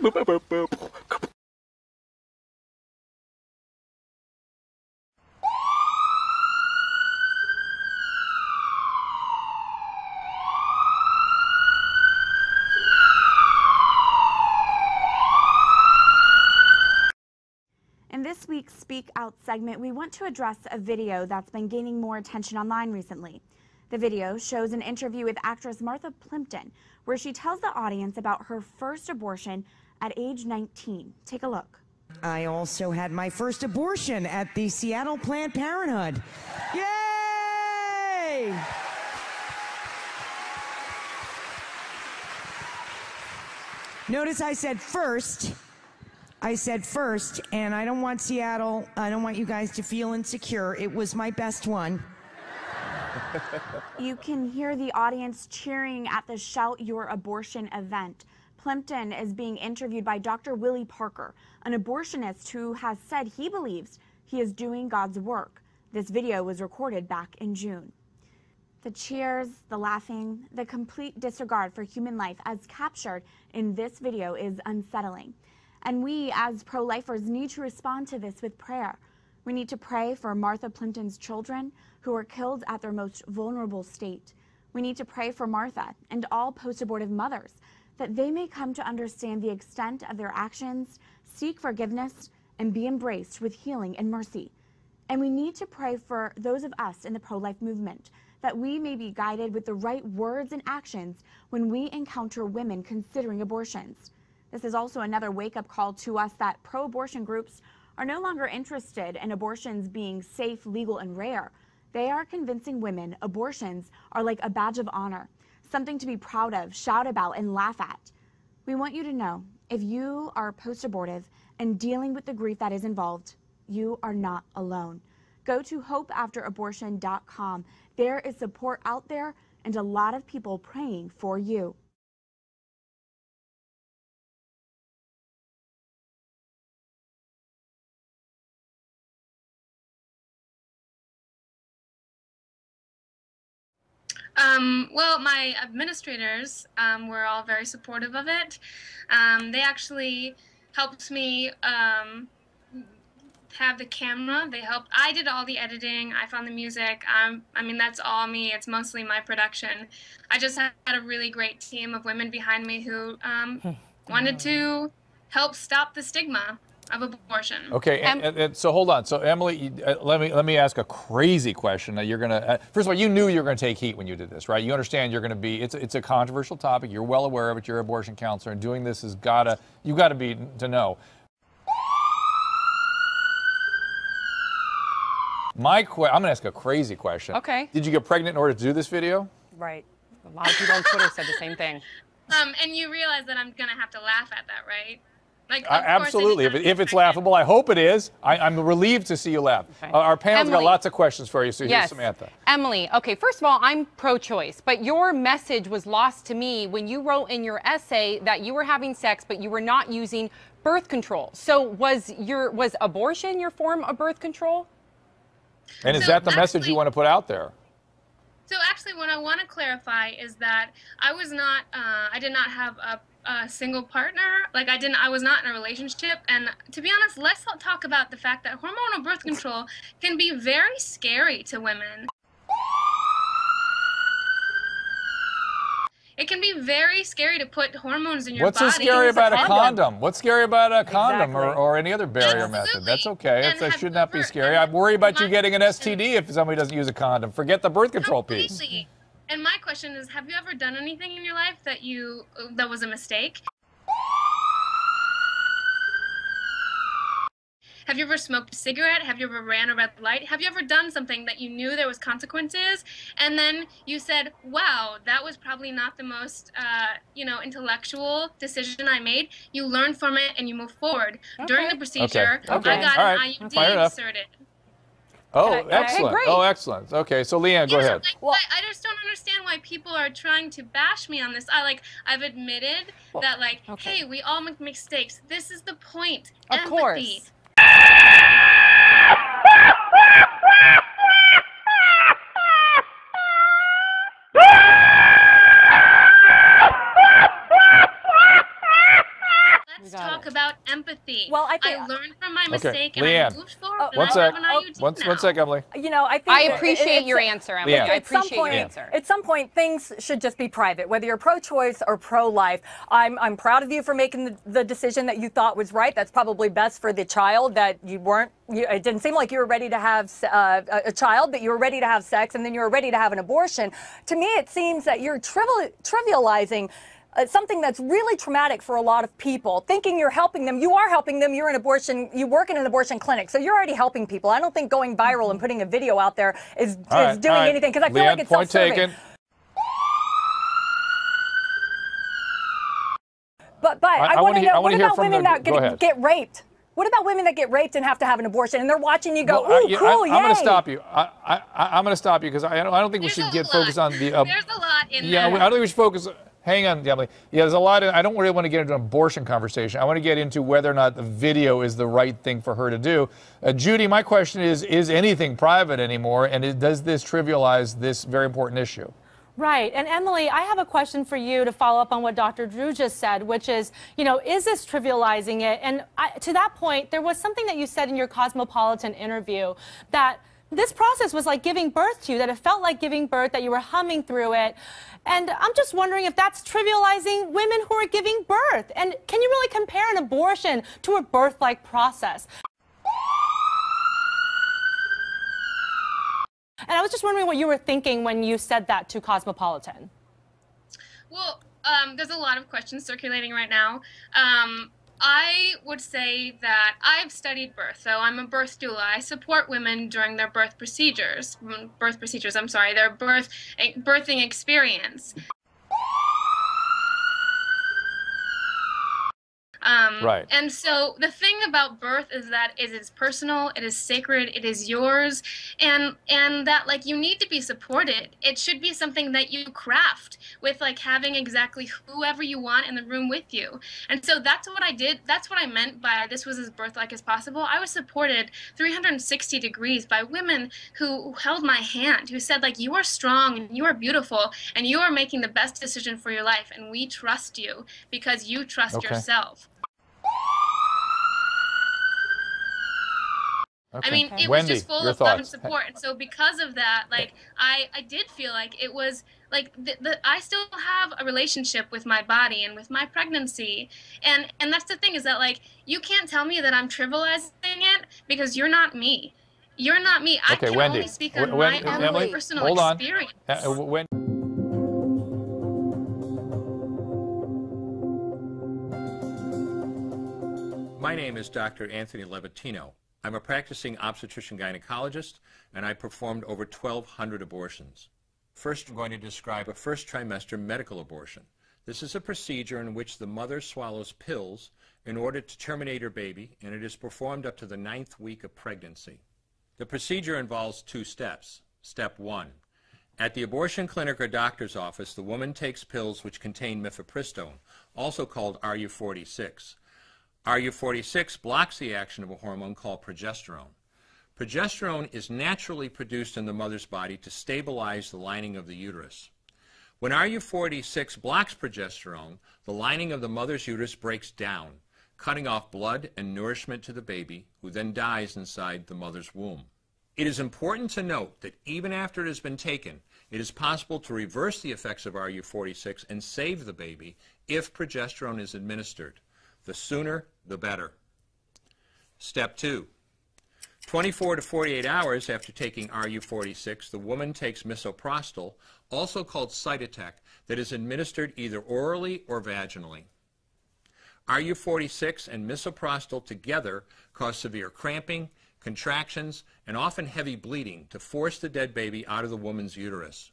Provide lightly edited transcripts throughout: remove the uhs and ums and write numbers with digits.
In this week's Speak Out segment, we want to address a video that's been gaining more attention online recently. The video shows an interview with actress Martha Plimpton, where she tells the audience about her first abortion at age 19. Take a look. I also had my first abortion at the Seattle Planned Parenthood. Yay! Notice I said first. I said first, and I don't want Seattle, I don't want you guys to feel insecure. It was my best one. You can hear the audience cheering at the Shout Your Abortion event. Plimpton is being interviewed by Dr. Willie Parker, an abortionist who has said he believes he is doing God's work. This video was recorded back in June. The cheers, the laughing, the complete disregard for human life as captured in this video is unsettling. And we, as pro-lifers, need to respond to this with prayer. We need to pray for Martha Plimpton's children who were killed at their most vulnerable state. We need to pray for Martha and all post-abortive mothers that they may come to understand the extent of their actions, seek forgiveness, and be embraced with healing and mercy. And we need to pray for those of us in the pro-life movement that we may be guided with the right words and actions when we encounter women considering abortions. This is also another wake-up call to us that pro-abortion groups are no longer interested in abortions being safe, legal, and rare. They are convincing women abortions are like a badge of honor, something to be proud of, shout about, and laugh at. We want you to know, if you are post-abortive and dealing with the grief that is involved, you are not alone. Go to hopeafterabortion.com. There is support out there and a lot of people praying for you. Well, my administrators were all very supportive of it. They actually helped me have the camera. I did all the editing. I found the music. I mean, that's all me. It's mostly my production. I just had a really great team of women behind me who wanted to help stop the stigma of abortion. Okay, and so hold on. So Emily, let me ask a crazy question. That you're gonna first of all, you knew you were gonna take heat when you did this, right? You understand you're gonna be. It's a controversial topic. You're well aware of it. You're an abortion counselor, and doing this has you gotta be to know. I'm gonna ask a crazy question. Okay. Did you get pregnant in order to do this video? Right. A lot of people on Twitter said the same thing. And you realize that I'm gonna have to laugh at that, right? Like, absolutely. If it's laughable, I hope it is. I'm relieved to see you laugh. Okay. Our panel's Emily, got lots of questions for you, so here's Samantha. Emily, okay, first of all, I'm pro-choice, but your message was lost to me when you wrote in your essay that you were having sex, but you were not using birth control. So was abortion your form of birth control? And is that the message you want to put out there? So actually, what I want to clarify is that I did not have a single partner. Like I was not in a relationship. And to be honest, let's not talk about the fact that hormonal birth control can be very scary to women. It can be very scary to put hormones in your body. What's so scary about a condom? What's scary about a condom or any other barrier Absolutely. method? That's okay. That should not be scary. I worry about you getting an STD if somebody doesn't use a condom. Forget the birth control piece. And my question is, have you ever done anything in your life that was a mistake? Have you ever smoked a cigarette? Have you ever ran a red light? Have you ever done something that you knew there was consequences, and then you said, wow, that was probably not the most, intellectual decision I made? You learn from it and you move forward. Okay. During the procedure, I got an IUD inserted. Oh, excellent. Oh, excellent. Okay, so Leanne, go ahead. Well, I just don't understand why people are trying to bash me on this. I've admitted that, hey, we all make mistakes. This is the point. Of Empathy. Course. talk about empathy. Well, I learned from my Okay, mistake and Leanne. I moved forward. One and I sec. have an IUD now. One sec, Emily. You know, I think I appreciate your answer, Emily. Leanne. I appreciate your answer. At some point, things should just be private, whether you're pro-choice or pro-life. I'm proud of you for making the decision that you thought was right. That's probably best for the child, that you weren't. It didn't seem like you were ready to have a child, but you were ready to have sex, and then you were ready to have an abortion. To me, it seems that you're trivializing something that's really traumatic for a lot of people, thinking you're helping them. You are helping them. You work in an abortion clinic, so you're already helping people. I don't think going viral and putting a video out there is doing anything, because I feel like it's self-serving. Taken. But I want to know, what about women that get raped? What about women that get raped and have to have an abortion, and they're watching you go, ooh, cool, yay. I'm going to stop you. I'm going to stop you because I don't think we should get focused on the... There's a lot in yeah, there. I don't think we should focus... Hang on, Emily. Yeah, there's a lot. I don't really want to get into an abortion conversation. I want to get into whether or not the video is the right thing for her to do. Judy, my question is anything private anymore? And does this trivialize this very important issue? Right. And Emily, I have a question for you to follow up on what Dr. Drew just said, which is, you know, is this trivializing it? And to that point, there was something that you said in your Cosmopolitan interview that this process was like giving birth to you, that it felt like giving birth, that you were humming through it. And I'm just wondering if that's trivializing women who are giving birth. And can you really compare an abortion to a birth-like process? And I was just wondering what you were thinking when you said that to Cosmopolitan. Well, there's a lot of questions circulating right now. I would say that I've studied birth, so I'm a birth doula. I support women during their their birthing experience. Right. And so the thing about birth is that it is personal, it is sacred, it is yours, and that like you need to be supported. It should be something that you craft with like having exactly whoever you want in the room with you. And so that's what I did. That's what I meant by this was as birth-like as possible. I was supported 360 degrees by women who held my hand, who said like, you are strong and you are beautiful and you are making the best decision for your life, and we trust you because you trust yourself. Okay. I mean, it Wendy, was just full of love and support. And so because of that, like, I did feel like it was, like, I still have a relationship with my body and with my pregnancy. And that's the thing is that, like, you can't tell me that I'm trivializing it because you're not me. You're not me. I can Wendy, only speak on my own personal experience. My name is Dr. Anthony Levatino. I'm a practicing obstetrician-gynecologist, and I performed over 1,200 abortions. First, I'm going to describe a first trimester medical abortion. This is a procedure in which the mother swallows pills in order to terminate her baby, and it is performed up to the 9th week of pregnancy. The procedure involves 2 steps. Step 1. At the abortion clinic or doctor's office, the woman takes pills which contain mifepristone, also called RU46. RU46 blocks the action of a hormone called progesterone. Progesterone is naturally produced in the mother's body to stabilize the lining of the uterus. When RU46 blocks progesterone, the lining of the mother's uterus breaks down, cutting off blood and nourishment to the baby, who then dies inside the mother's womb. It is important to note that even after it has been taken, it is possible to reverse the effects of RU46 and save the baby if progesterone is administered. The sooner, the better. Step 2. 24 to 48 hours after taking RU46, the woman takes misoprostol, also called Cytotec, that is administered either orally or vaginally. RU46 and misoprostol together cause severe cramping, contractions, and often heavy bleeding to force the dead baby out of the woman's uterus.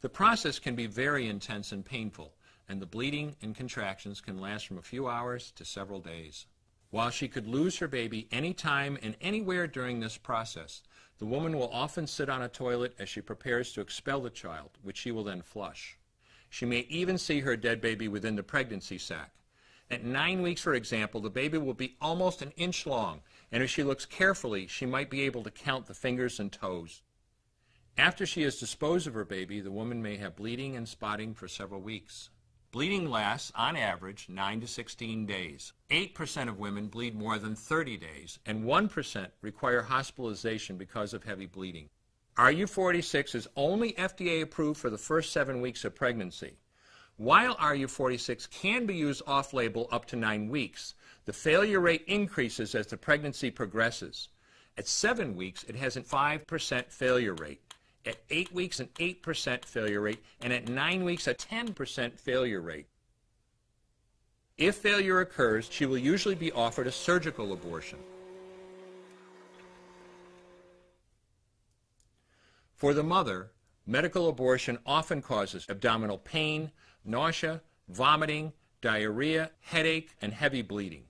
The process can be very intense and painful, and the bleeding and contractions can last from a few hours to several days. While she could lose her baby anytime and anywhere during this process, the woman will often sit on a toilet as she prepares to expel the child, which she will then flush. She may even see her dead baby within the pregnancy sac. At 9 weeks, for example, the baby will be almost an inch long, and if she looks carefully, she might be able to count the fingers and toes. After she has disposed of her baby, the woman may have bleeding and spotting for several weeks. Bleeding lasts, on average, 9 to 16 days. 8% of women bleed more than 30 days, and 1% require hospitalization because of heavy bleeding. RU46 is only FDA approved for the first 7 weeks of pregnancy. While RU46 can be used off-label up to 9 weeks, the failure rate increases as the pregnancy progresses. At 7 weeks, it has a 5% failure rate. At 8 weeks, an 8% failure rate, and at 9 weeks, a 10% failure rate. If failure occurs, she will usually be offered a surgical abortion. For the mother, medical abortion often causes abdominal pain, nausea, vomiting, diarrhea, headache, and heavy bleeding.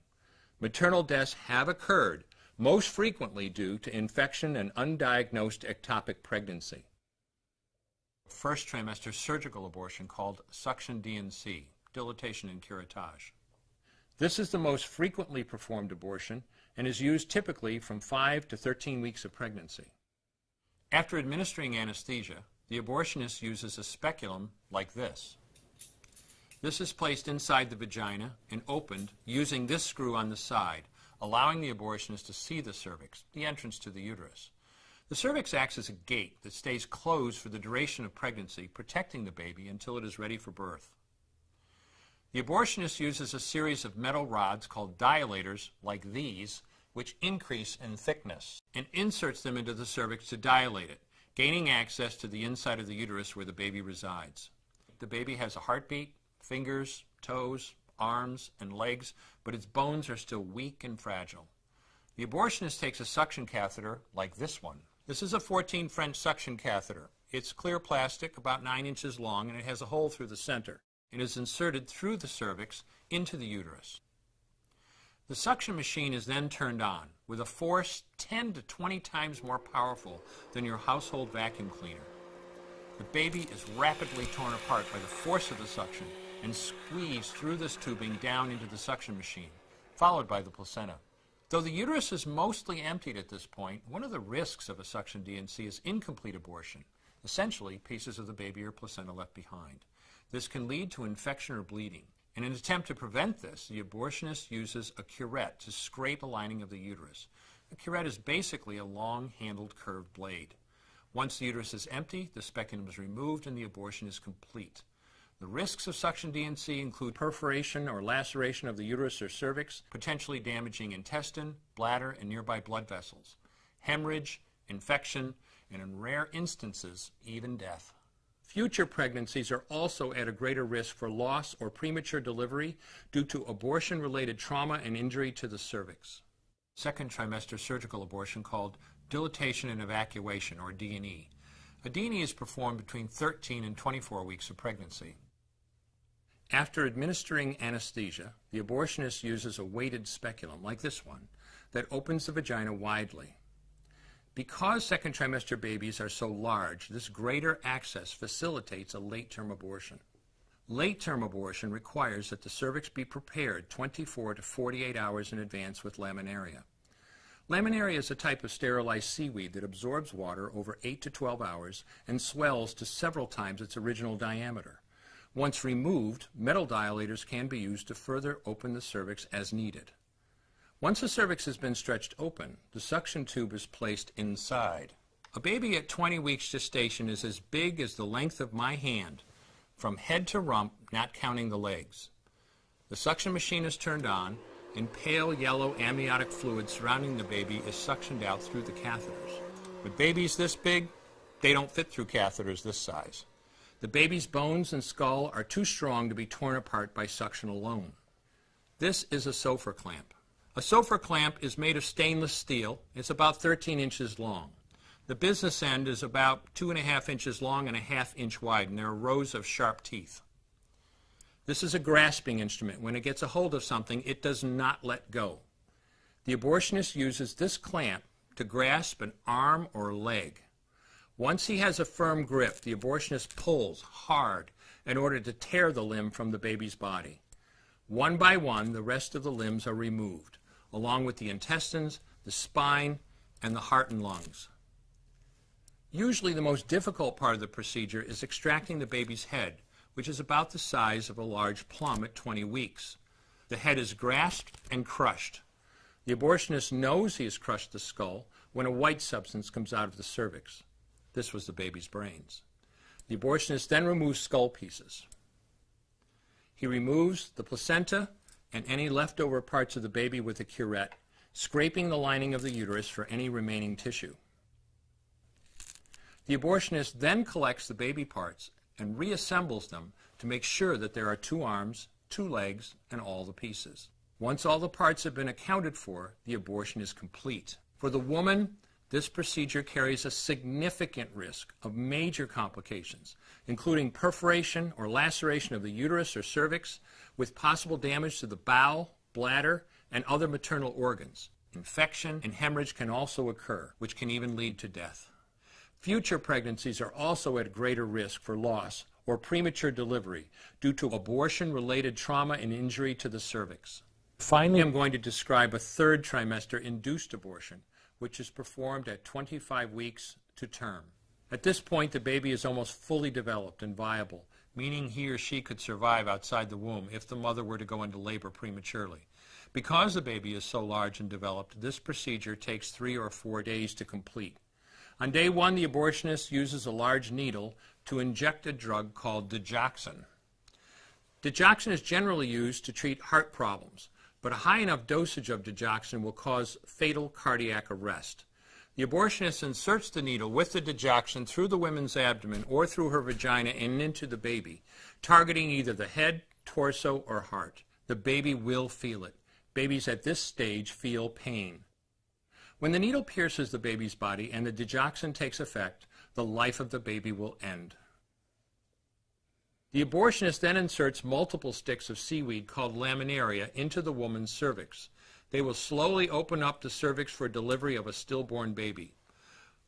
Maternal deaths have occurred, most frequently due to infection and undiagnosed ectopic pregnancy. First trimester surgical abortion called suction D&C, dilatation and curettage. This is the most frequently performed abortion and is used typically from 5 to 13 weeks of pregnancy. After administering anesthesia, the abortionist uses a speculum like this. This is placed inside the vagina and opened using this screw on the side, allowing the abortionist to see the cervix, the entrance to the uterus. The cervix acts as a gate that stays closed for the duration of pregnancy, protecting the baby until it is ready for birth. The abortionist uses a series of metal rods called dilators, like these, which increase in thickness, and inserts them into the cervix to dilate it, gaining access to the inside of the uterus where the baby resides. The baby has a heartbeat, fingers, toes, arms, and legs, but its bones are still weak and fragile. The abortionist takes a suction catheter like this one. This is a 14 French suction catheter. It's clear plastic, about 9 inches long, and it has a hole through the center. It is inserted through the cervix into the uterus. The suction machine is then turned on with a force 10 to 20 times more powerful than your household vacuum cleaner. The baby is rapidly torn apart by the force of the suction and squeezed through this tubing down into the suction machine, followed by the placenta. Though the uterus is mostly emptied at this point, one of the risks of a suction D&C is incomplete abortion, essentially pieces of the baby or placenta left behind. This can lead to infection or bleeding. In an attempt to prevent this, the abortionist uses a curette to scrape the lining of the uterus. A curette is basically a long-handled curved blade. Once the uterus is empty, the speculum is removed and the abortion is complete. The risks of suction D&C include perforation or laceration of the uterus or cervix, potentially damaging intestine, bladder, and nearby blood vessels, hemorrhage, infection, and in rare instances, even death. Future pregnancies are also at a greater risk for loss or premature delivery due to abortion-related trauma and injury to the cervix. Second trimester surgical abortion called dilatation and evacuation, or D&E. A D&E is performed between 13 and 24 weeks of pregnancy. After administering anesthesia, the abortionist uses a weighted speculum, like this one, that opens the vagina widely. Because second trimester babies are so large, this greater access facilitates a late-term abortion. Late-term abortion requires that the cervix be prepared 24 to 48 hours in advance with laminaria. Laminaria is a type of sterilized seaweed that absorbs water over 8 to 12 hours and swells to several times its original diameter. Once removed, metal dilators can be used to further open the cervix as needed. Once the cervix has been stretched open, the suction tube is placed inside. A baby at 20 weeks gestation is as big as the length of my hand, from head to rump, not counting the legs. The suction machine is turned on, and pale yellow amniotic fluid surrounding the baby is suctioned out through the catheters. With babies this big, they don't fit through catheters this size. The baby's bones and skull are too strong to be torn apart by suction alone. This is a Sofer clamp. A Sofer clamp is made of stainless steel. It's about 13 inches long. The business end is about 2.5 inches long and a 1/2 inch wide, and there are rows of sharp teeth. This is a grasping instrument. When it gets a hold of something, it does not let go. The abortionist uses this clamp to grasp an arm or leg. Once he has a firm grip, the abortionist pulls hard in order to tear the limb from the baby's body. One by one, the rest of the limbs are removed, along with the intestines, the spine, and the heart and lungs. Usually the most difficult part of the procedure is extracting the baby's head, which is about the size of a large plum at 20 weeks. The head is grasped and crushed. The abortionist knows he has crushed the skull when a white substance comes out of the cervix. This was the baby's brains. The abortionist then removes skull pieces. He removes the placenta and any leftover parts of the baby with a curette, scraping the lining of the uterus for any remaining tissue. The abortionist then collects the baby parts and reassembles them to make sure that there are 2 arms, 2 legs, and all the pieces. Once all the parts have been accounted for, the abortion is complete. For the woman, this procedure carries a significant risk of major complications, including perforation or laceration of the uterus or cervix, with possible damage to the bowel, bladder, and other maternal organs. Infection and hemorrhage can also occur, which can even lead to death. Future pregnancies are also at greater risk for loss or premature delivery due to abortion-related trauma and injury to the cervix. Finally, I'm going to describe a 3rd trimester induced abortion, which is performed at 25 weeks to term. At this point, the baby is almost fully developed and viable, meaning he or she could survive outside the womb if the mother were to go into labor prematurely. Because the baby is so large and developed, this procedure takes 3 or 4 days to complete. On day 1, the abortionist uses a large needle to inject a drug called digoxin. Digoxin is generally used to treat heart problems, but a high enough dosage of digoxin will cause fatal cardiac arrest. The abortionist inserts the needle with the digoxin through the woman's abdomen or through her vagina and into the baby, targeting either the head, torso, or heart. The baby will feel it. Babies at this stage feel pain. When the needle pierces the baby's body and the digoxin takes effect, the life of the baby will end. The abortionist then inserts multiple sticks of seaweed called laminaria into the woman's cervix. They will slowly open up the cervix for delivery of a stillborn baby.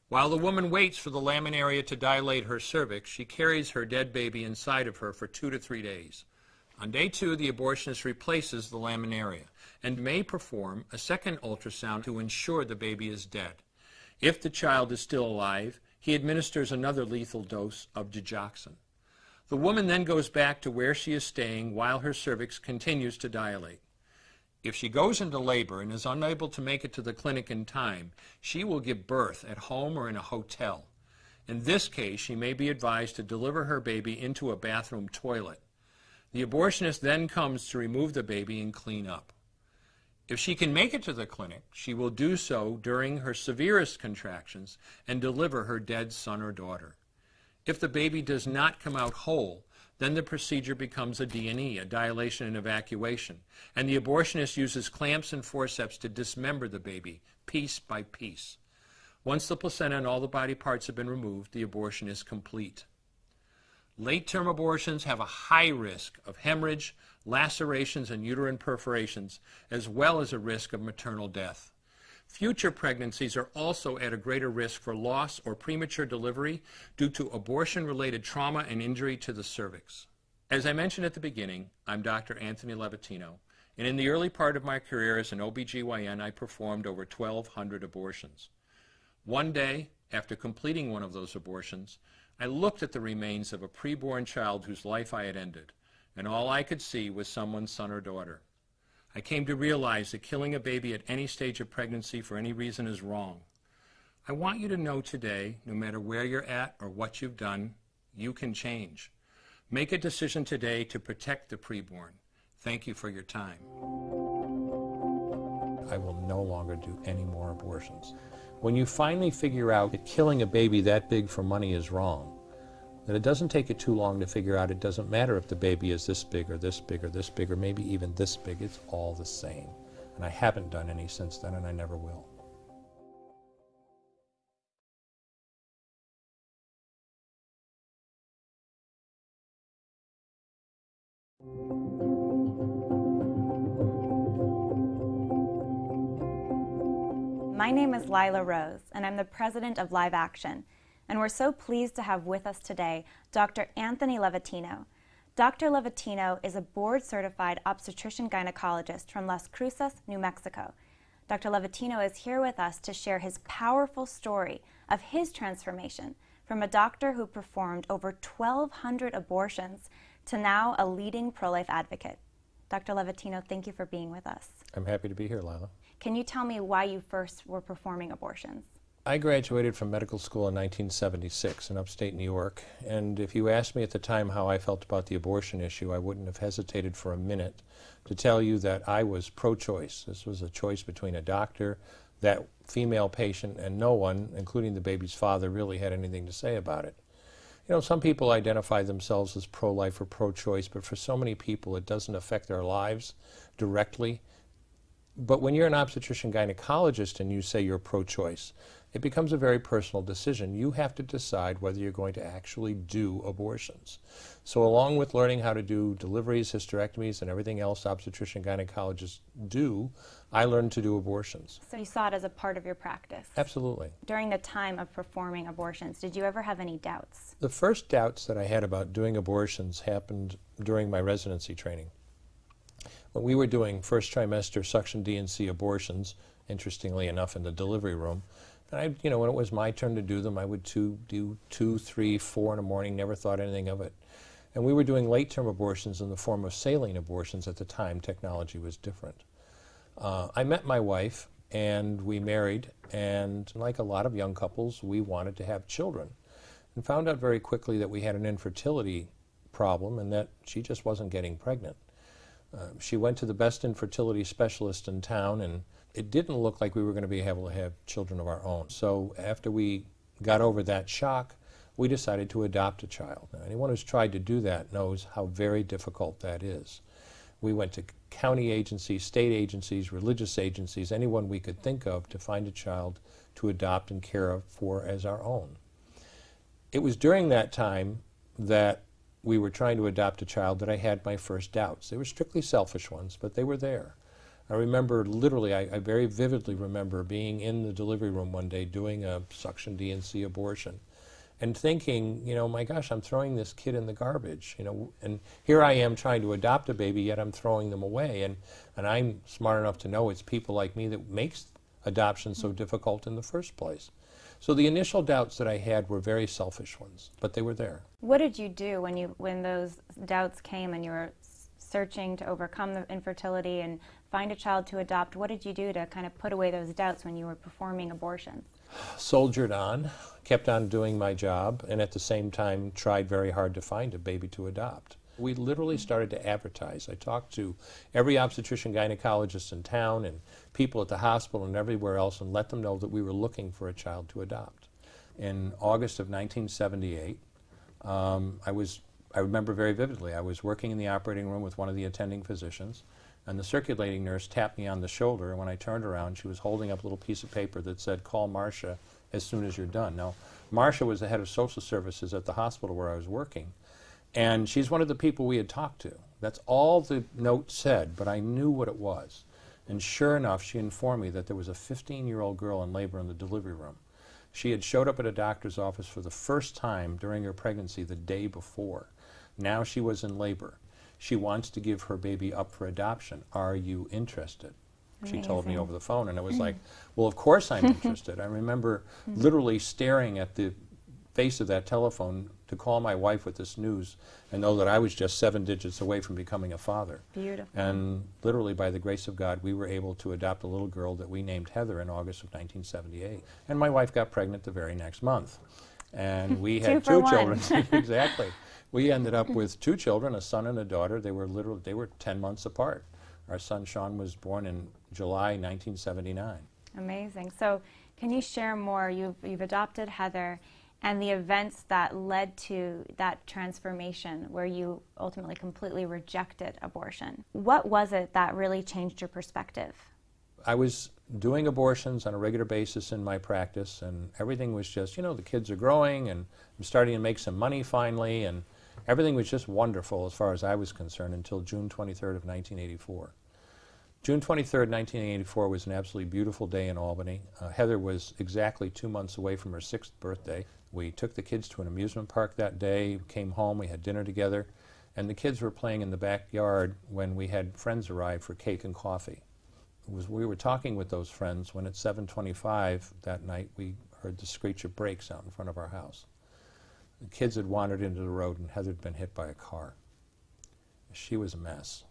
While the woman waits for the laminaria to dilate her cervix, she carries her dead baby inside of her for 2 to 3 days. On day 2, the abortionist replaces the laminaria and may perform a second ultrasound to ensure the baby is dead. If the child is still alive, he administers another lethal dose of digoxin. The woman then goes back to where she is staying while her cervix continues to dilate. If she goes into labor and is unable to make it to the clinic in time, she will give birth at home or in a hotel. In this case, she may be advised to deliver her baby into a bathroom toilet. The abortionist then comes to remove the baby and clean up. If she can make it to the clinic, she will do so during her severest contractions and deliver her dead son or daughter. If the baby does not come out whole, then the procedure becomes a D&E, a dilation and evacuation, and the abortionist uses clamps and forceps to dismember the baby, piece by piece. Once the placenta and all the body parts have been removed, the abortion is complete. Late-term abortions have a high risk of hemorrhage, lacerations, and uterine perforations, as well as a risk of maternal death. Future pregnancies are also at a greater risk for loss or premature delivery due to abortion-related trauma and injury to the cervix. As I mentioned at the beginning, I'm Dr. Anthony Levatino, and in the early part of my career as an OBGYN, I performed over 1,200 abortions. One day, after completing one of those abortions, I looked at the remains of a preborn child whose life I had ended, and all I could see was someone's son or daughter. I came to realize that killing a baby at any stage of pregnancy for any reason is wrong. I want you to know today, no matter where you're at or what you've done, you can change. Make a decision today to protect the preborn. Thank you for your time. I will no longer do any more abortions. When you finally figure out that killing a baby that big for money is wrong, that it doesn't take you too long to figure out it doesn't matter if the baby is this big or this big or this big or maybe even this big, it's all the same. And I haven't done any since then, and I never will. My name is Lila Rose, and I'm the president of Live Action. And we're so pleased to have with us today Dr. Anthony Levatino. Dr. Levatino is a board-certified obstetrician-gynecologist from Las Cruces, New Mexico. Dr. Levatino is here with us to share his powerful story of his transformation from a doctor who performed over 1,200 abortions to now a leading pro-life advocate. Dr. Levatino, thank you for being with us. I'm happy to be here, Lila. Can you tell me why you first were performing abortions? I graduated from medical school in 1976 in upstate New York, and if you asked me at the time how I felt about the abortion issue, I wouldn't have hesitated for a minute to tell you that I was pro-choice. This was a choice between a doctor, that female patient, and no one, including the baby's father, really had anything to say about it. You know, some people identify themselves as pro-life or pro-choice, but for so many people it doesn't affect their lives directly. But when you're an obstetrician gynecologist and you say you're pro-choice, it becomes a very personal decision. You have to decide whether you're going to actually do abortions. So along with learning how to do deliveries, hysterectomies, and everything else obstetrician gynecologists do, I learned to do abortions. So you saw it as a part of your practice? Absolutely. During the time of performing abortions, did you ever have any doubts? The first doubts that I had about doing abortions happened during my residency training. When we were doing first trimester suction D&C abortions, interestingly enough in the delivery room, and when it was my turn to do them, I would do 2, 3, 4 in the morning, never thought anything of it. And we were doing late-term abortions in the form of saline abortions at the time. Technology was different. I met my wife, and we married, and like a lot of young couples, we wanted to have children, and found out very quickly that we had an infertility problem and that she just wasn't getting pregnant. She went to the best infertility specialist in town, and it didn't look like we were going to be able to have children of our own. So after we got over that shock, we decided to adopt a child. Now, anyone who's tried to do that knows how very difficult that is. We went to county agencies, state agencies, religious agencies, anyone we could think of to find a child to adopt and care for as our own. It was during that time that we were trying to adopt a child that I had my first doubts. They were strictly selfish ones, but they were there. I remember literally, I very vividly remember being in the delivery room one day doing a suction D&C abortion and thinking, my gosh, I'm throwing this kid in the garbage, and here I am trying to adopt a baby, yet I'm throwing them away, and I'm smart enough to know it's people like me that makes adoption so difficult in the first place. So the initial doubts that I had were very selfish ones, but they were there. What did you do when those doubts came and you were searching to overcome the infertility and find a child to adopt? What did you do to kind of put away those doubts when you were performing abortions? Soldiered on, kept on doing my job, and at the same time tried very hard to find a baby to adopt. We literally started to advertise. I talked to every obstetrician gynecologist in town and people at the hospital and everywhere else and let them know that we were looking for a child to adopt. In August of 1978, I remember very vividly, I was working in the operating room with one of the attending physicians, and the circulating nurse tapped me on the shoulder, and when I turned around, she was holding up a little piece of paper that said, "Call Marcia as soon as you're done." Now, Marcia was the head of social services at the hospital where I was working, and she's one of the people we had talked to. That's all the note said, but I knew what it was. And sure enough, she informed me that there was a 15-year-old girl in labor in the delivery room. She had showed up at a doctor's office for the first time during her pregnancy the day before. Now she was in labor. She wants to give her baby up for adoption. Are you interested? Amazing. She told me over the phone, and I was like, well, of course I'm interested. I remember literally staring at the face of that telephone to call my wife with this news and know that I was just 7 digits away from becoming a father. Beautiful. And literally, by the grace of God, we were able to adopt a little girl that we named Heather in August of 1978. And my wife got pregnant the very next month. And we had 2 children. Exactly. We ended up with 2 children, a son and a daughter. They were 10 months apart. Our son Sean was born in July 1979. Amazing. So can you share more? You've adopted Heather and the events that led to that transformation where you ultimately completely rejected abortion. What was it that really changed your perspective? I was doing abortions on a regular basis in my practice, and everything was just, the kids are growing, and I'm starting to make some money finally, and everything was just wonderful as far as I was concerned until June 23rd of 1984. June 23rd, 1984 was an absolutely beautiful day in Albany. Heather was exactly 2 months away from her 6th birthday. We took the kids to an amusement park that day, came home, we had dinner together, and the kids were playing in the backyard when we had friends arrive for cake and coffee. We were talking with those friends when at 7:25 that night we heard the screech of brakes out in front of our house. The kids had wandered into the road and Heather had been hit by a car. She was a mess.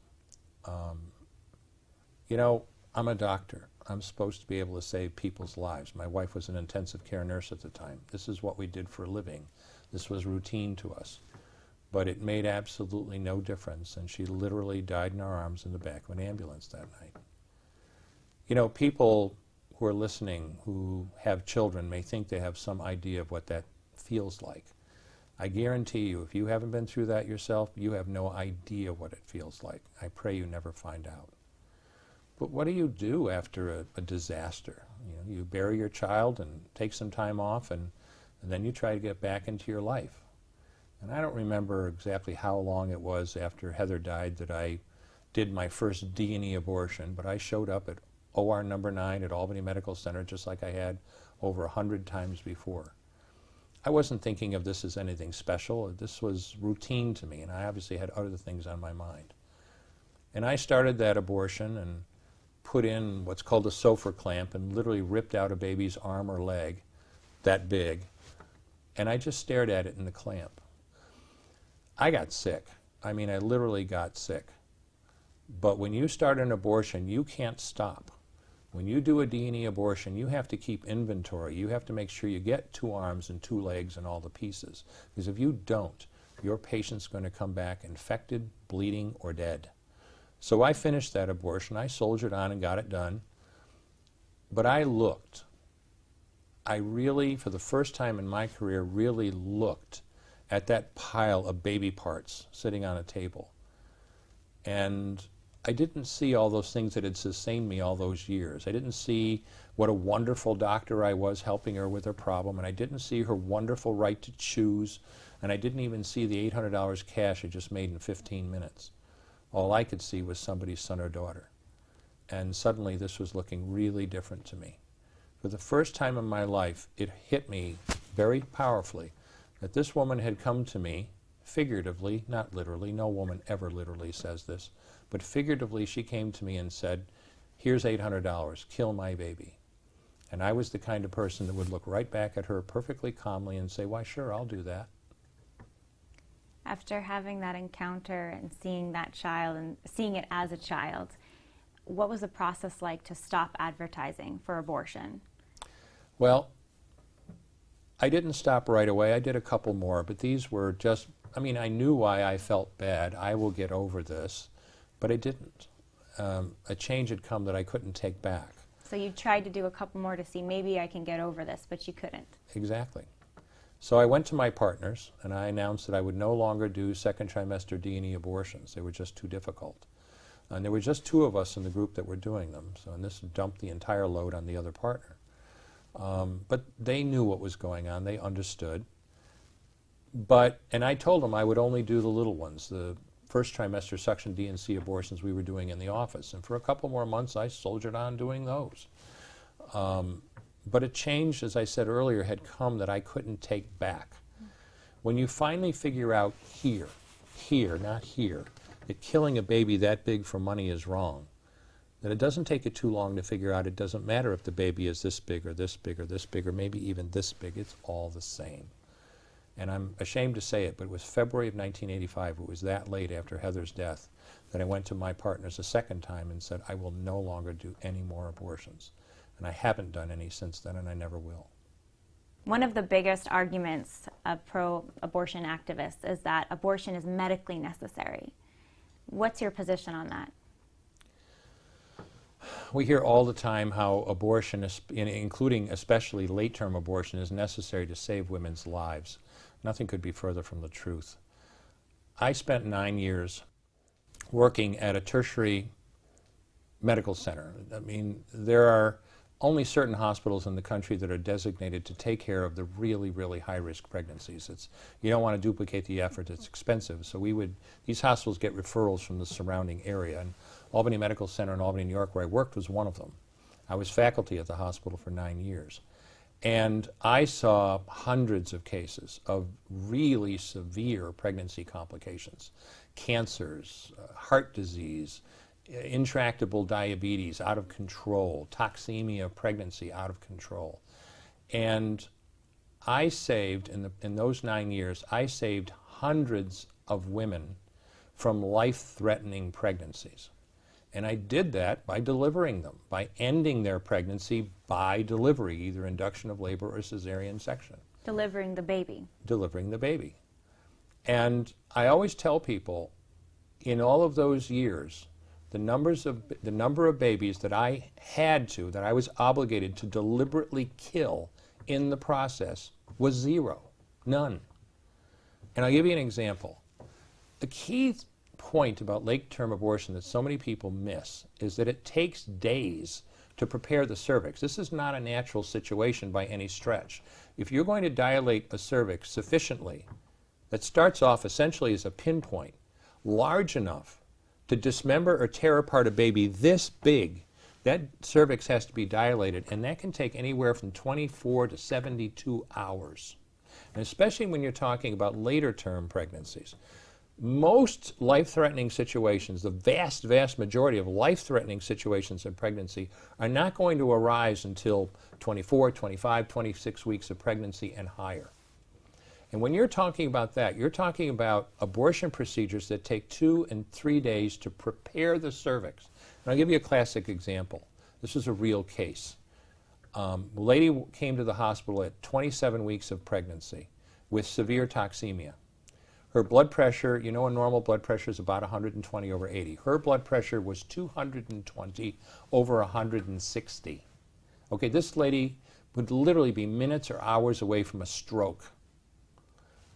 You know, I'm a doctor. I'm supposed to be able to save people's lives. My wife was an intensive care nurse at the time. This is what we did for a living. This was routine to us. But it made absolutely no difference, and she literally died in our arms in the back of an ambulance that night. You know, people who are listening who have children may think they have some idea of what that feels like. I guarantee you, if you haven't been through that yourself, you have no idea what it feels like. I pray you never find out. But what do you do after a disaster? You know, you bury your child and take some time off, and then you try to get back into your life. And I don't remember exactly how long it was after Heather died that I did my first D&E abortion, but I showed up at OR number 9 at Albany Medical Center just like I had over 100 times before. I wasn't thinking of this as anything special. This was routine to me, and I obviously had other things on my mind. And I started that abortion and put in what's called a Sofer clamp and literally ripped out a baby's arm or leg that big, and I just stared at it in the clamp. I got sick. I mean, I literally got sick. But when you start an abortion, you can't stop. When you do a D&E abortion, you have to keep inventory. You have to make sure you get 2 arms and 2 legs and all the pieces. Because if you don't, your patient's going to come back infected, bleeding, or dead. So I finished that abortion. I soldiered on and got it done. But I looked. I really, for the first time in my career, really looked at that pile of baby parts sitting on a table. And I didn't see all those things that had sustained me all those years. I didn't see what a wonderful doctor I was helping her with her problem, and I didn't see her wonderful right to choose, and I didn't even see the $800 cash I just made in 15 minutes. All I could see was somebody's son or daughter. And suddenly this was looking really different to me. For the first time in my life, it hit me very powerfully that this woman had come to me, figuratively, not literally, no woman ever literally says this, but figuratively she came to me and said, here's $800, kill my baby. And I was the kind of person that would look right back at her perfectly calmly and say, why sure, I'll do that. After having that encounter and seeing that child and seeing it as a child, what was the process like to stop advertising for abortion? Well, I didn't stop right away. I did a couple more, but these were just, I mean, I knew why I felt bad. I will get over this, but I didn't. A change had come that I couldn't take back. So you tried to do a couple more to see maybe I can get over this, but you couldn't. Exactly. So I went to my partners and I announced that I would no longer do second trimester D&E abortions. They were just too difficult. And there were just 2 of us in the group that were doing them, so and this dumped the entire load on the other partner. But they knew what was going on. They understood. And I told them I would only do the little ones, the first trimester suction D&C abortions we were doing in the office. And for a couple more months, I soldiered on doing those. But a change, as I said earlier, had come that I couldn't take back. When you finally figure out here, not here, that killing a baby that big for money is wrong, that it doesn't take it too long to figure out it doesn't matter if the baby is this big or this big or this big or maybe even this big, it's all the same. And I'm ashamed to say it, but it was February of 1985, it was that late after Heather's death, that I went to my partners a second time and said, I will no longer do any more abortions. And I haven't done any since then, and I never will. One of the biggest arguments of pro-abortion activists is that abortion is medically necessary. What's your position on that? We hear all the time how abortion, including especially late-term abortion, is necessary to save women's lives. Nothing could be further from the truth. I spent 9 years working at a tertiary medical center. I mean, there are only certain hospitals in the country that are designated to take care of the really, really high-risk pregnancies. You don't want to duplicate the effort. It's expensive. So these hospitals get referrals from the surrounding area. And Albany Medical Center in Albany, New York, where I worked, was one of them. I was faculty at the hospital for 9 years. And I saw hundreds of cases of really severe pregnancy complications, cancers, heart disease, intractable diabetes out of control, toxemia of pregnancy out of control. And I saved, in those 9 years, I saved hundreds of women from life-threatening pregnancies. And I did that by delivering them, by ending their pregnancy by delivery, either induction of labor or cesarean section. Delivering the baby. Delivering the baby. And I always tell people, in all of those years, the number of babies that I was obligated to deliberately kill in the process was 0, none. And I'll give you an example. The key point about late-term abortion that so many people miss is that it takes days to prepare the cervix. This is not a natural situation by any stretch. If you're going to dilate a cervix sufficiently, that starts off essentially as a pinpoint, large enough to dismember or tear apart a baby this big, that cervix has to be dilated, and that can take anywhere from 24 to 72 hours. And especially when you're talking about later-term pregnancies. Most life-threatening situations, the vast, vast majority of life-threatening situations in pregnancy are not going to arise until 24, 25, 26 weeks of pregnancy and higher. And when you're talking about that, you're talking about abortion procedures that take 2 and 3 days to prepare the cervix. And I'll give you a classic example. This is a real case. A lady came to the hospital at 27 weeks of pregnancy with severe toxemia. Her blood pressure, you know, a normal blood pressure is about 120 over 80. Her blood pressure was 220 over 160. Okay, this lady would literally be minutes or hours away from a stroke.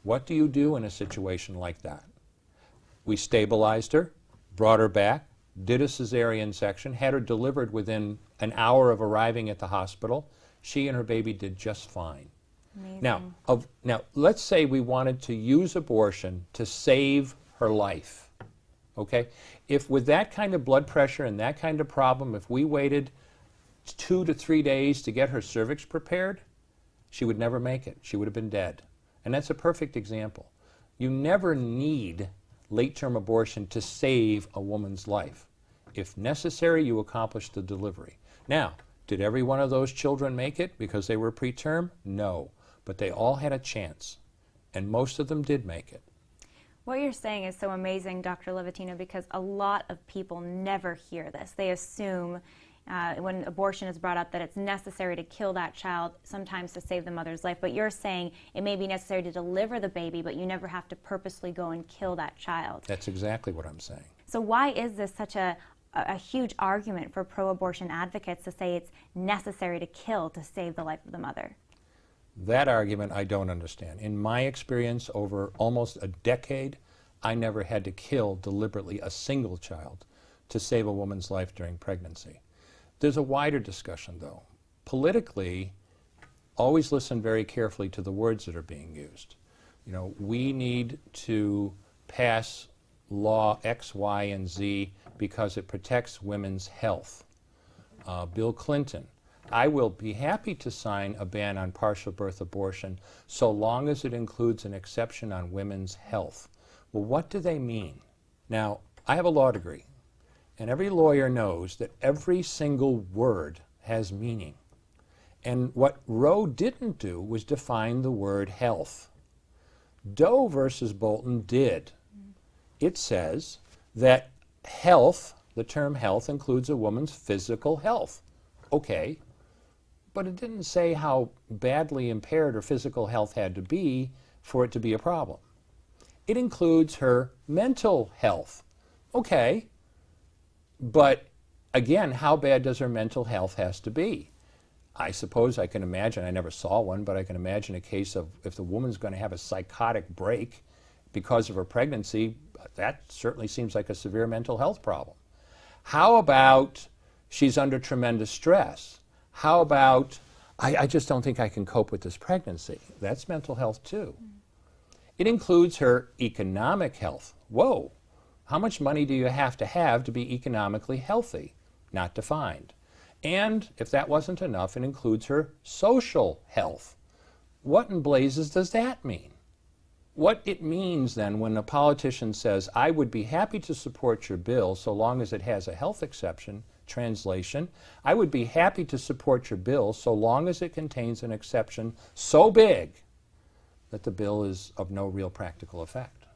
What do you do in a situation like that? We stabilized her, brought her back, did a cesarean section, had her delivered within an hour of arriving at the hospital. She and her baby did just fine. Amazing. Now, let's say we wanted to use abortion to save her life, okay? If with that kind of blood pressure and that kind of problem, if we waited 2 to 3 days to get her cervix prepared, she would never make it. She would have been dead. And that's a perfect example. You never need late-term abortion to save a woman's life. If necessary, you accomplish the delivery. Now, did every one of those children make it because they were preterm? No. But they all had a chance, and most of them did make it. What you're saying is so amazing, Dr. Levatino, because a lot of people never hear this. They assume when abortion is brought up that it's necessary to kill that child, sometimes to save the mother's life. But you're saying it may be necessary to deliver the baby, but you never have to purposely go and kill that child. That's exactly what I'm saying. So why is this such a huge argument for pro-abortion advocates to say it's necessary to kill to save the life of the mother? That argument I don't understand. In my experience over almost a decade, I never had to kill deliberately a single child to save a woman's life during pregnancy. There's a wider discussion, though. Politically, always listen very carefully to the words that are being used. You know, we need to pass law X, Y, and Z because it protects women's health. Bill Clinton, I will be happy to sign a ban on partial birth abortion so long as it includes an exception on women's health. Well, what do they mean? Now, I have a law degree, and every lawyer knows that every single word has meaning. And what Roe didn't do was define the word health. Doe versus Bolton did. It says that health, the term health, includes a woman's physical health. Okay. But it didn't say how badly impaired her physical health had to be for it to be a problem. It includes her mental health. Okay, but again, how bad does her mental health has to be? I suppose I can imagine, I never saw one, but I can imagine a case of if the woman's going to have a psychotic break because of her pregnancy, that certainly seems like a severe mental health problem. How about she's under tremendous stress? How about, I just don't think I can cope with this pregnancy? That's mental health too. It includes her economic health. Whoa, how much money do you have to be economically healthy? Not defined. And if that wasn't enough, it includes her social health. What in blazes does that mean? What it means then when a politician says, I would be happy to support your bill so long as it has a health exception, translation, I would be happy to support your bill so long as it contains an exception so big that the bill is of no real practical effect.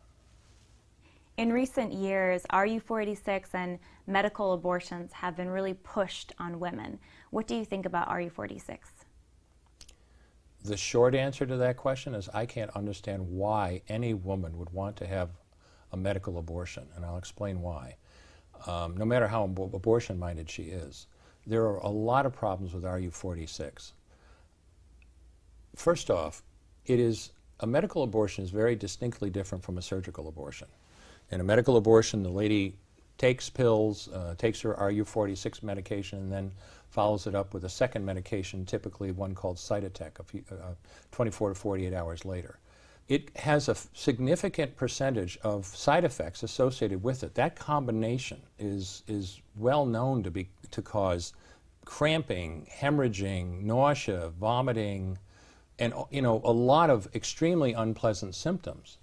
In recent years, RU46 and medical abortions have been really pushed on women. What do you think about RU46? The short answer to that question is I can't understand why any woman would want to have a medical abortion, and I'll explain why. No matter how abortion-minded she is. There are a lot of problems with RU46. First off, a medical abortion is very distinctly different from a surgical abortion. In a medical abortion, the lady takes pills, takes her RU46 medication, and then follows it up with a second medication, typically one called Cytotec, 24 to 48 hours later. It has a significant percentage of side effects associated with it. That combination is well known to cause cramping, hemorrhaging, nausea, vomiting, and a lot of extremely unpleasant symptoms.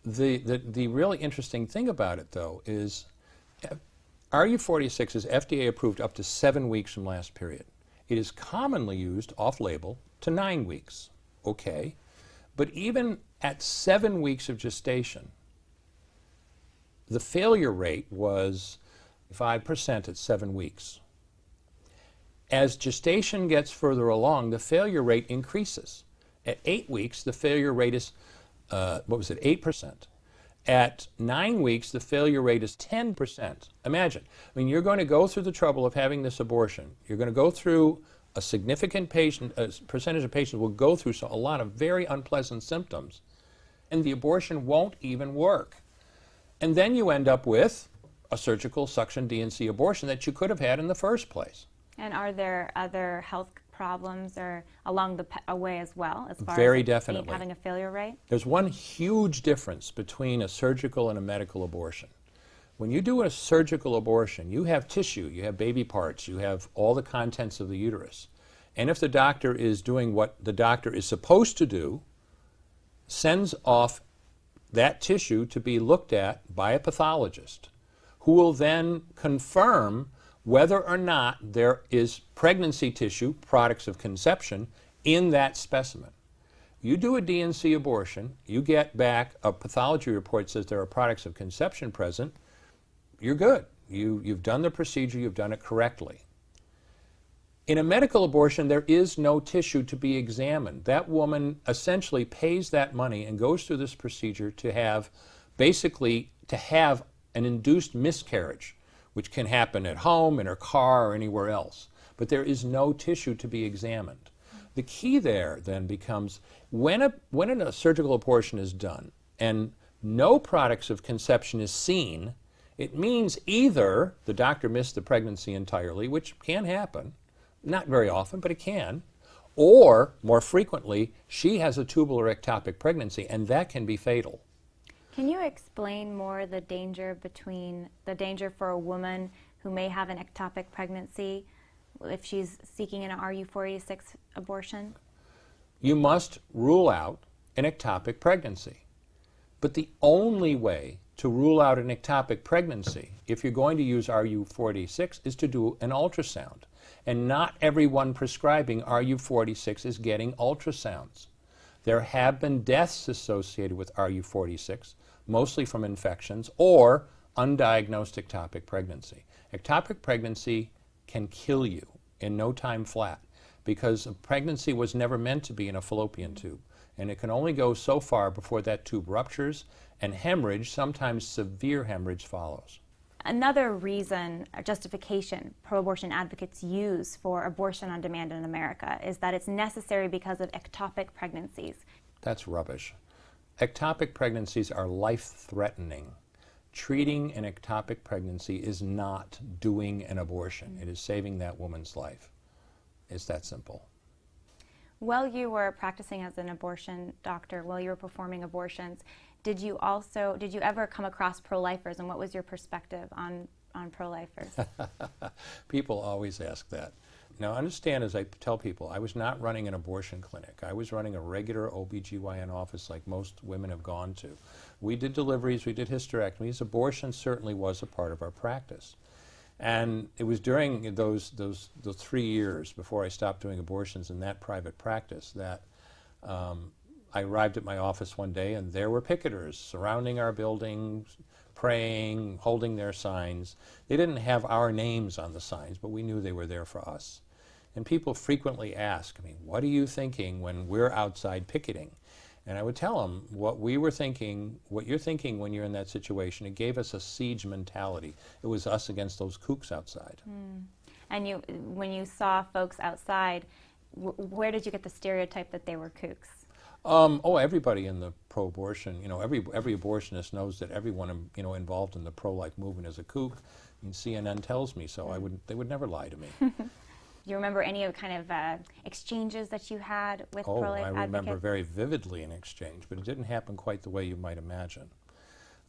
The really interesting thing about it, though, is RU46 is FDA approved up to 7 weeks from last period. It is commonly used off-label to 9 weeks. Okay. But even at 7 weeks of gestation, the failure rate was 5% at 7 weeks. As gestation gets further along, the failure rate increases. At 8 weeks, the failure rate is, 8%. At 9 weeks, the failure rate is 10%. Imagine, you're going to go through the trouble of having this abortion. You're going to go through a significant percentage of patients will go through a lot of very unpleasant symptoms, and the abortion won't even work. And then you end up with a surgical suction D&C abortion that you could have had in the first place. And are there other health problems or along the way as well, as far Very as definitely. having a failure rate? There's one huge difference between a surgical and a medical abortion. When you do a surgical abortion, you have tissue, you have baby parts, you have all the contents of the uterus. And if the doctor is doing what the doctor is supposed to do, sends off that tissue to be looked at by a pathologist, who will then confirm whether or not there is pregnancy tissue, products of conception, in that specimen. You do a D&C abortion, you get back a pathology report that says there are products of conception present, you're good. You've done the procedure, you've done it correctly. In a medical abortion, there is no tissue to be examined. That woman essentially pays that money and goes through this procedure to have, basically, to have an induced miscarriage, which can happen at home, in her car, or anywhere else. But there is no tissue to be examined. The key there then becomes, when a surgical abortion is done and no products of conception is seen, it means either the doctor missed the pregnancy entirely, which can happen, not very often, but it can, or, more frequently, she has a tubular ectopic pregnancy, and that can be fatal. Can you explain more the danger for a woman who may have an ectopic pregnancy if she's seeking an RU46 abortion? You must rule out an ectopic pregnancy. But the only way to rule out an ectopic pregnancy, if you're going to use RU46, is to do an ultrasound. And not everyone prescribing RU46 is getting ultrasounds. There have been deaths associated with RU46, mostly from infections or undiagnosed ectopic pregnancy. Ectopic pregnancy can kill you in no time flat because a pregnancy was never meant to be in a fallopian tube, and it can only go so far before that tube ruptures, and hemorrhage, sometimes severe hemorrhage, follows. Another reason, or justification, pro-abortion advocates use for abortion on demand in America is that it's necessary because of ectopic pregnancies. That's rubbish. Ectopic pregnancies are life-threatening. Treating an ectopic pregnancy is not doing an abortion. It is saving that woman's life. It's that simple. While you were practicing as an abortion doctor, while you were performing abortions, did you ever come across pro-lifers, and what was your perspective on pro-lifers? People always ask that. Now understand, as I tell people, I was not running an abortion clinic. I was running a regular OBGYN office like most women have gone to. We did deliveries, we did hysterectomies. Abortion certainly was a part of our practice. And it was during those 3 years before I stopped doing abortions in that private practice that I arrived at my office one day and there were picketers surrounding our building, praying, holding their signs. They didn't have our names on the signs, but we knew they were there for us. And people frequently ask me, what are you thinking when we're outside picketing? And I would tell them what we were thinking, what you're thinking when you're in that situation. It gave us a siege mentality. It was us against those kooks outside. And when you saw folks outside, where did you get the stereotype that they were kooks? Everybody in the pro-abortion, every abortionist knows that everyone, involved in the pro-life movement is a kook. I mean, CNN tells me so. They would never lie to me. Do you remember any of exchanges that you had with pro-life advocates? I remember very vividly an exchange, but it didn't happen quite the way you might imagine.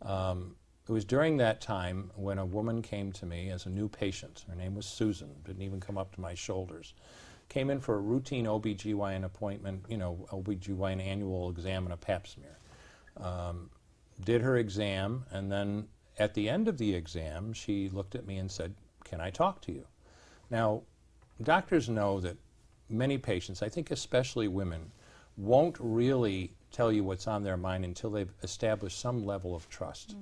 It was during that time when a woman came to me as a new patient. Her name was Susan, didn't even come up to my shoulders. Came in for a routine OB/GYN appointment, OB/GYN annual exam and a pap smear. Did her exam, and then at the end of the exam, she looked at me and said, "Can I talk to you?" Now, doctors know that many patients, I think especially women, won't really tell you what's on their mind until they've established some level of trust.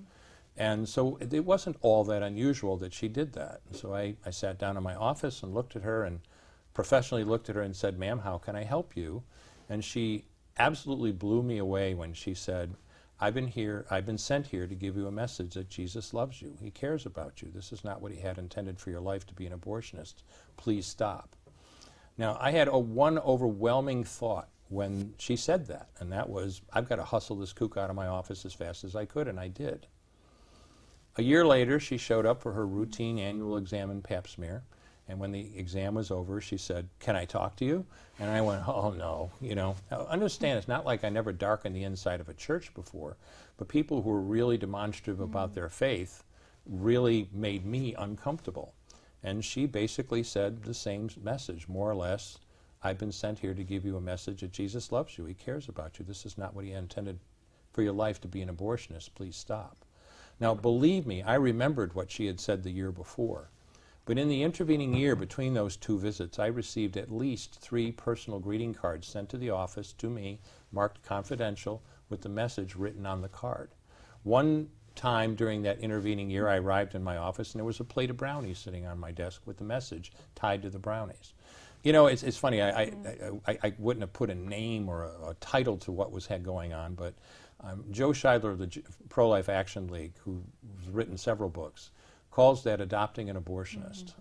And so it wasn't all that unusual that she did that. So I sat down in my office and looked at her and professionally looked at her and said, "Ma'am, how can I help you?" And she absolutely blew me away when she said, I've been sent here to give you a message that Jesus loves you. He cares about you. This is not what he had intended for your life, to be an abortionist. Please stop." Now, I had one overwhelming thought when she said that, and that was, I've got to hustle this kook out of my office as fast as I could, and I did. A year later, she showed up for her routine annual exam and pap smear. And when the exam was over, she said, "Can I talk to you?" And I went, "Oh, no." Now, understand, it's not like I never darkened the inside of a church before, but people who were really demonstrative about their faith really made me uncomfortable. And she basically said the same message, more or less. I've been sent here to give you a message that Jesus loves you. He cares about you. This is not what he intended for your life, to be an abortionist. Please stop. Now, believe me, I remembered what she had said the year before. But in the intervening year between those two visits, I received at least 3 personal greeting cards sent to the office to me, marked confidential, with the message written on the card. One time during that intervening year, I arrived in my office and there was a plate of brownies sitting on my desk with the message tied to the brownies. It's funny, I wouldn't have put a name or a title to what had going on, but Joe Scheidler of the Pro-Life Action League, who's written several books, calls that adopting an abortionist.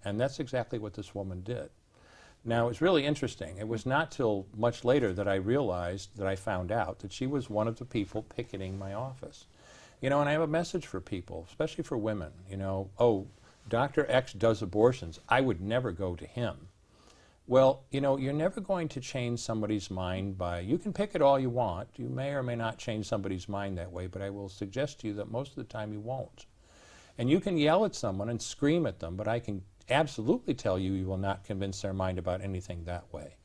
And that's exactly what this woman did. Now, it's really interesting. It was not till much later that I found out that she was one of the people picketing my office. And I have a message for people, especially for women. Oh, Dr. X does abortions. I would never go to him. Well, you're never going to change somebody's mind you can picket all you want. You may or may not change somebody's mind that way, but I will suggest to you that most of the time you won't. And you can yell at someone and scream at them, but I can absolutely tell you you will not convince their mind about anything that way.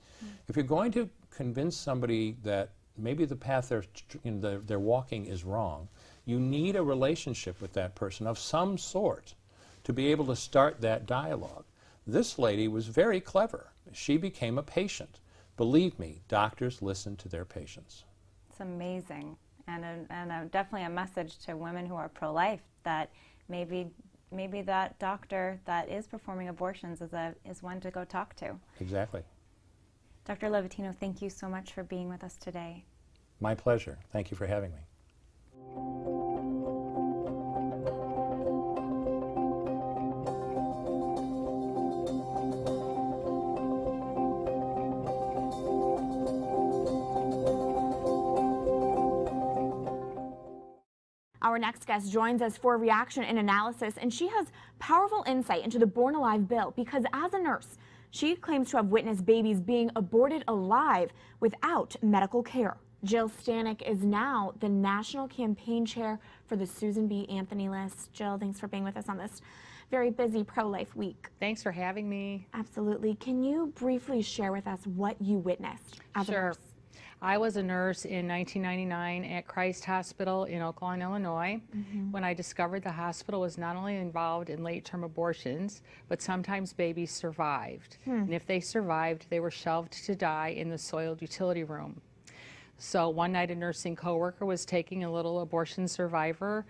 If you're going to convince somebody that maybe the path they're walking is wrong, you need a relationship with that person of some sort to be able to start that dialogue. This lady was very clever. She became a patient. Believe me, doctors listen to their patients. It's amazing, and definitely a message to women who are pro-life that maybe that doctor that is performing abortions is one to go talk to. Exactly. Dr. Levatino, thank you so much for being with us today. My pleasure. Thank you for having me. Our next guest joins us for reaction and analysis, and she has powerful insight into the Born Alive bill because as a nurse, she claims to have witnessed babies being aborted alive without medical care. Jill Stanek is now the national campaign chair for the Susan B. Anthony list. Jill, thanks for being with us on this very busy pro-life week. Thanks for having me. Absolutely. Can you briefly share with us what you witnessed as a nurse? I was a nurse in 1999 at Christ Hospital in Oak Lawn, Illinois, when I discovered the hospital was not only involved in late-term abortions, but sometimes babies survived. And if they survived, they were shelved to die in the soiled utility room. So one night a nursing coworker was taking a little abortion survivor,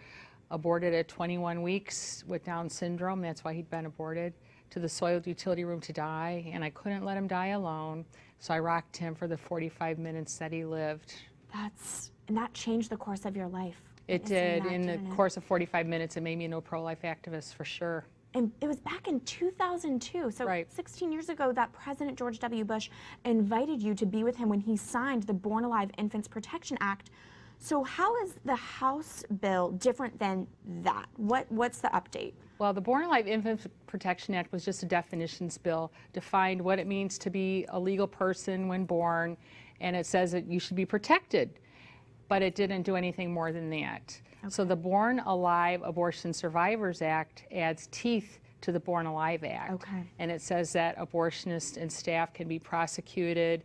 aborted at 21 weeks with Down syndrome, that's why he'd been aborted, to the soiled utility room to die, and I couldn't let him die alone, so I rocked him for the 45 minutes that he lived. And that changed the course of your life. It did. In the course of 45 minutes, it made me a pro-life activist for sure. And it was back in 2002, so right. 16 years ago, that President George W. Bush invited you to be with him when he signed the Born Alive Infants Protection Act. So how is the House bill different than that? What's the update? Well, the Born Alive Infants Protection Act was just a definitions bill, defined what it means to be a legal person when born, and it says that you should be protected, but it didn't do anything more than that. Okay. So the Born Alive Abortion Survivors Act adds teeth to the Born Alive Act. Okay. And it says that abortionists and staff can be prosecuted,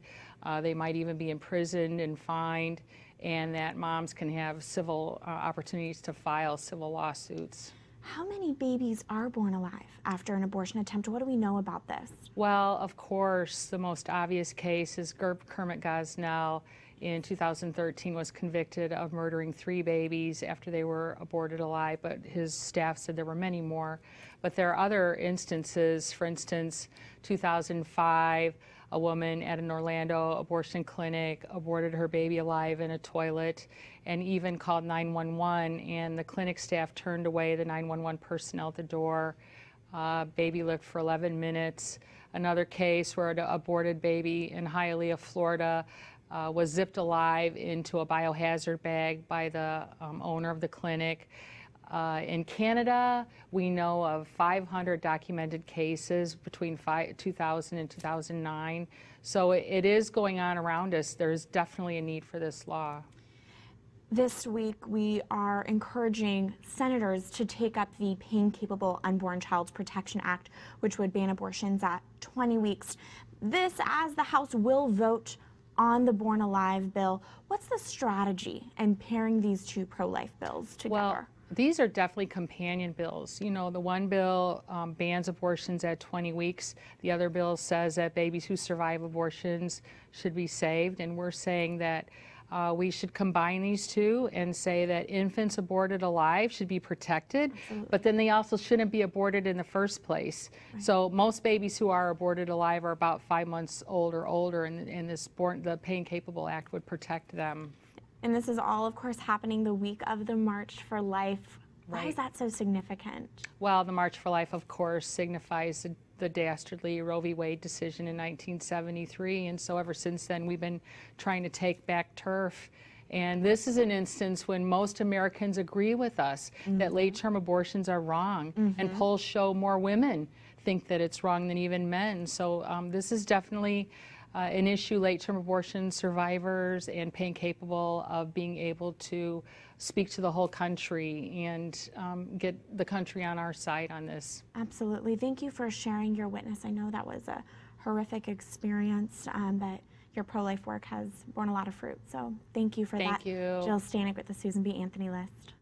they might even be imprisoned and fined, and that moms can have civil opportunities to file civil lawsuits. How many babies are born alive after an abortion attempt? What do we know about this? Well, of course, the most obvious case is Kermit Gosnell in 2013 was convicted of murdering 3 babies after they were aborted alive, but his staff said there were many more. But there are other instances. For instance, 2005, a woman at an Orlando abortion clinic aborted her baby alive in a toilet and even called 911, and the clinic staff turned away the 911 personnel at the door. Baby lived for 11 minutes. Another case where an aborted baby in Hialeah, Florida, was zipped alive into a biohazard bag by the owner of the clinic. In Canada, we know of 500 documented cases between 2000 and 2009. So it is going on around us. There's definitely a need for this law. This week, we are encouraging senators to take up the Pain-Capable Unborn Child's Protection Act, which would ban abortions at 20 weeks. This, as the House will vote on the Born Alive bill. What's the strategy in pairing these two pro-life bills together? Well, these are definitely companion bills. You know, the one bill bans abortions at 20 weeks. The other bill says that babies who survive abortions should be saved. And we're saying that we should combine these two and say that infants aborted alive should be protected, but then they also shouldn't be aborted in the first place. Right. So most babies who are aborted alive are about 5 months old or older, and the Pain Capable Act would protect them. And this is all, of course, happening the week of the March for Life. Why is that so significant? Well, the March for Life, of course, signifies the dastardly Roe v. Wade decision in 1973, and so ever since then we've been trying to take back turf. And this is an instance when most Americans agree with us that late-term abortions are wrong, and polls show more women think that it's wrong than even men. So this is definitely an issue late-term abortion survivors and pain capable of being able to speak to the whole country and get the country on our side on this. Absolutely. Thank you for sharing your witness. I know that was a horrific experience, but your pro-life work has borne a lot of fruit. So thank you for that. Thank you. Jill Stanek with the Susan B. Anthony List.